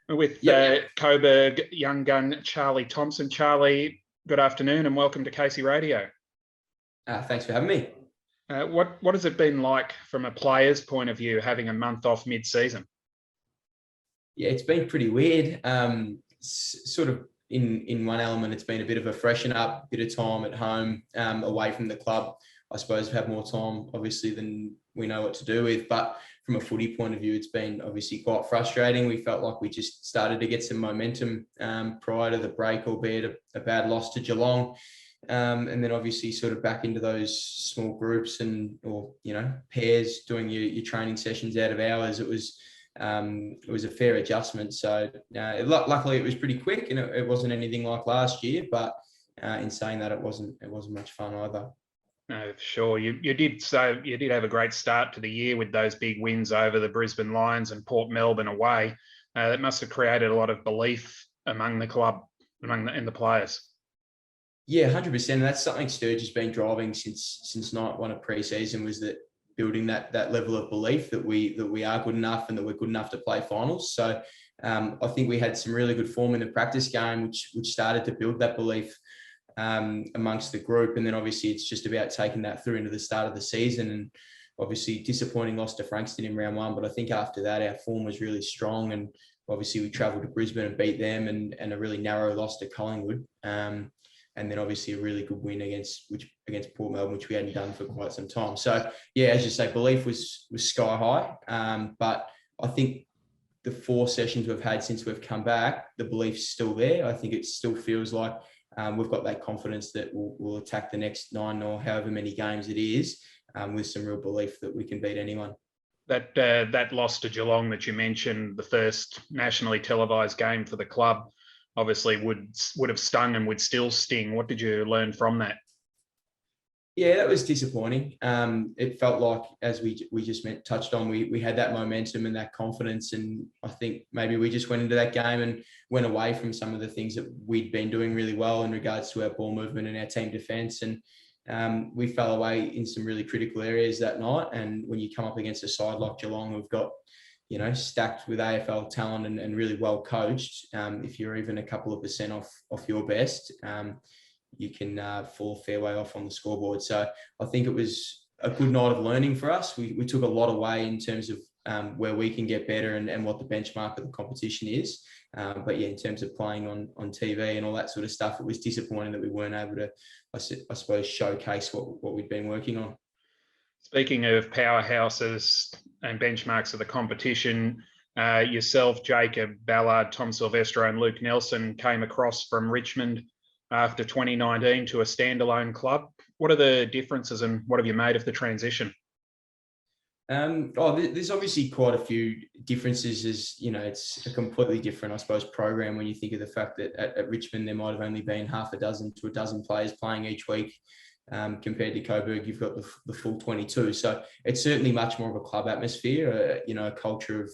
with Yep. Coburg young gun Charlie Thompson. Charlie, good afternoon and welcome to Casey Radio. Thanks for having me. What has it been like from a player's point of view, having a month off mid-season? Yeah, it's been pretty weird. Sort of in one element, it's been a bit of a freshen up, bit of time at home, away from the club. I suppose we've had more time, obviously, than we know what to do with. But from a footy point of view, it's been obviously quite frustrating. We felt like we just started to get some momentum prior to the break, albeit a bad loss to Geelong. And then obviously sort of back into those small groups or pairs doing your training sessions out of hours. It was a fair adjustment. So luckily it was pretty quick, and it wasn't anything like last year. But in saying that, it wasn't much fun either. No, sure. You did have a great start to the year with those big wins over the Brisbane Lions and Port Melbourne away. That must have created a lot of belief among the club, and the players. Yeah, 100%. That's something Sturge has been driving since night one of pre-season, was that building that level of belief that we are good enough and that we're good enough to play finals. So I think we had some really good form in the practice game, which started to build that belief amongst the group. And then obviously it's just about taking that through into the start of the season. And obviously disappointing loss to Frankston in round one, but I think after that our form was really strong, and obviously we travelled to Brisbane and beat them, and a really narrow loss to Collingwood. And then obviously a really good win against Port Melbourne, which we hadn't done for quite some time. So yeah, as you say, belief was sky high. But I think the 4 sessions we've had since we've come back, the belief's still there. I think it still feels like we've got that confidence that we'll attack the next 9 or however many games it is, with some real belief that we can beat anyone. That loss to Geelong that you mentioned, the first nationally televised game for the club, obviously would have stung and would still sting. What did you learn from that? Yeah, that was disappointing. It felt like, as we just touched on, we had that momentum and that confidence, and I think maybe we just went into that game and went away from some of the things that we'd been doing really well in regards to our ball movement and our team defence, and we fell away in some really critical areas that night. And when you come up against a side like Geelong, who've got stacked with AFL talent and really well coached, if you're even a couple of % off your best, you can fall a fair way off on the scoreboard. So I think it was a good night of learning for us. We took a lot away in terms of where we can get better and what the benchmark of the competition is. But yeah, in terms of playing on TV and all that sort of stuff, it was disappointing that we weren't able to, I suppose, showcase what we'd been working on. Speaking of powerhouses and benchmarks of the competition, yourself, Jacob Ballard, Tom Silvestro and Luke Nelson came across from Richmond after 2019 to a standalone club. What are the differences and what have you made of the transition? There's obviously quite a few differences. It's a completely different, I suppose, program when you think of the fact that at Richmond there might have only been half a dozen to a dozen players playing each week. Compared to Coburg, you've got the full 22. So it's certainly much more of a club atmosphere, a culture of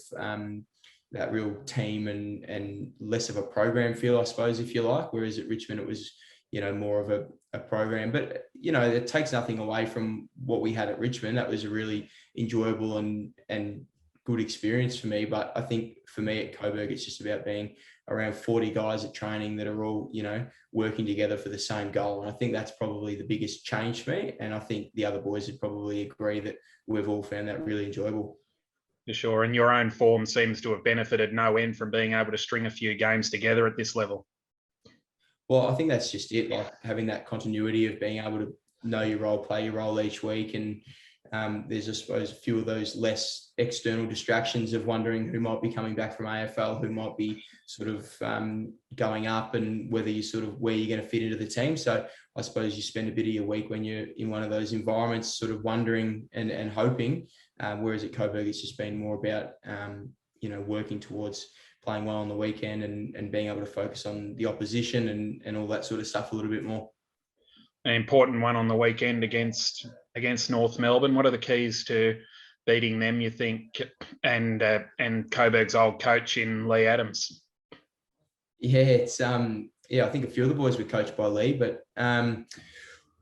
that real team and less of a program feel, I suppose, if you like. Whereas at Richmond, it was, more of a program. But, it takes nothing away from what we had at Richmond. That was a really enjoyable and good experience for me. But I think for me at Coburg, it's just about being around 40 guys at training that are all, working together for the same goal. And I think that's probably the biggest change for me. And I think the other boys would probably agree that we've all found that really enjoyable. For sure. And your own form seems to have benefited no end from being able to string a few games together at this level. Well, I think that's just it, like having that continuity of being able to know your role, play your role each week. And there's, I suppose, a few of those less external distractions of wondering who might be coming back from AFL, who might be sort of going up, and whether where you're going to fit into the team. So I suppose you spend a bit of your week when you're in one of those environments sort of wondering and hoping, whereas at Coburg it's just been more about, working towards playing well on the weekend and being able to focus on the opposition and all that sort of stuff a little bit more. An important one on the weekend against North Melbourne. What are the keys to beating them, you think, and Coburg's old coach in Lee Adams? Yeah, it's I think a few of the boys were coached by Lee, but I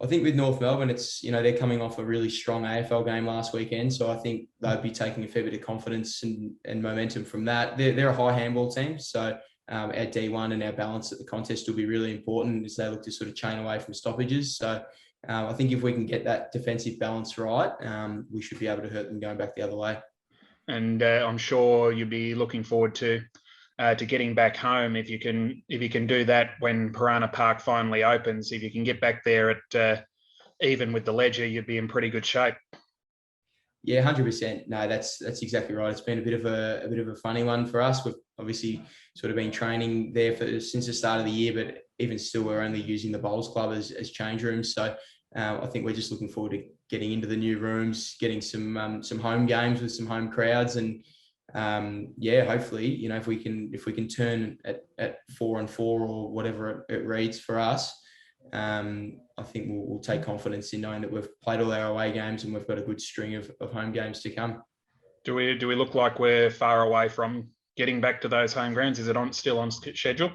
I think with North Melbourne, it's, they're coming off a really strong AFL game last weekend. So I think they'll be taking a fair bit of confidence and momentum from that. They're a high handball team. So our D1 and our balance at the contest will be really important as they look to sort of chain away from stoppages. So I think if we can get that defensive balance right, we should be able to hurt them going back the other way. And I'm sure you'll be looking forward to getting back home if you can do that when Piranha Park finally opens. If you can get back there at even with the ledger, you'd be in pretty good shape. Yeah, 100%. No, that's exactly right. It's been a bit of a funny one for us. We've obviously sort of been training there since the start of the year, but even still, we're only using the Bowls Club as change rooms. So I think we're just looking forward to getting into the new rooms, getting some home games with some home crowds, and hopefully, if we can turn at 4-4 or whatever it reads for us, I think we'll take confidence in knowing that we've played all our away games and we've got a good string of home games to come. Do we look like we're far away from getting back to those home grounds? Is it still on schedule?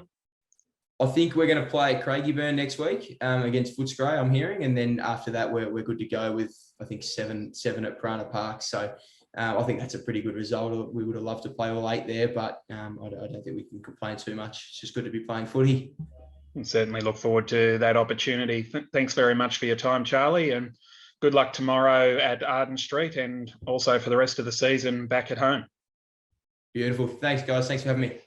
I think we're going to play at Craigieburn next week against Footscray, I'm hearing, and then after that we're good to go with, I think, seven at Piranha Park. So I think that's a pretty good result. We would have loved to play all 8 there, but I don't think we can complain too much. It's just good to be playing footy. And certainly look forward to that opportunity. Thanks very much for your time, Charlie, and good luck tomorrow at Arden Street and also for the rest of the season back at home. Beautiful. Thanks, guys. Thanks for having me.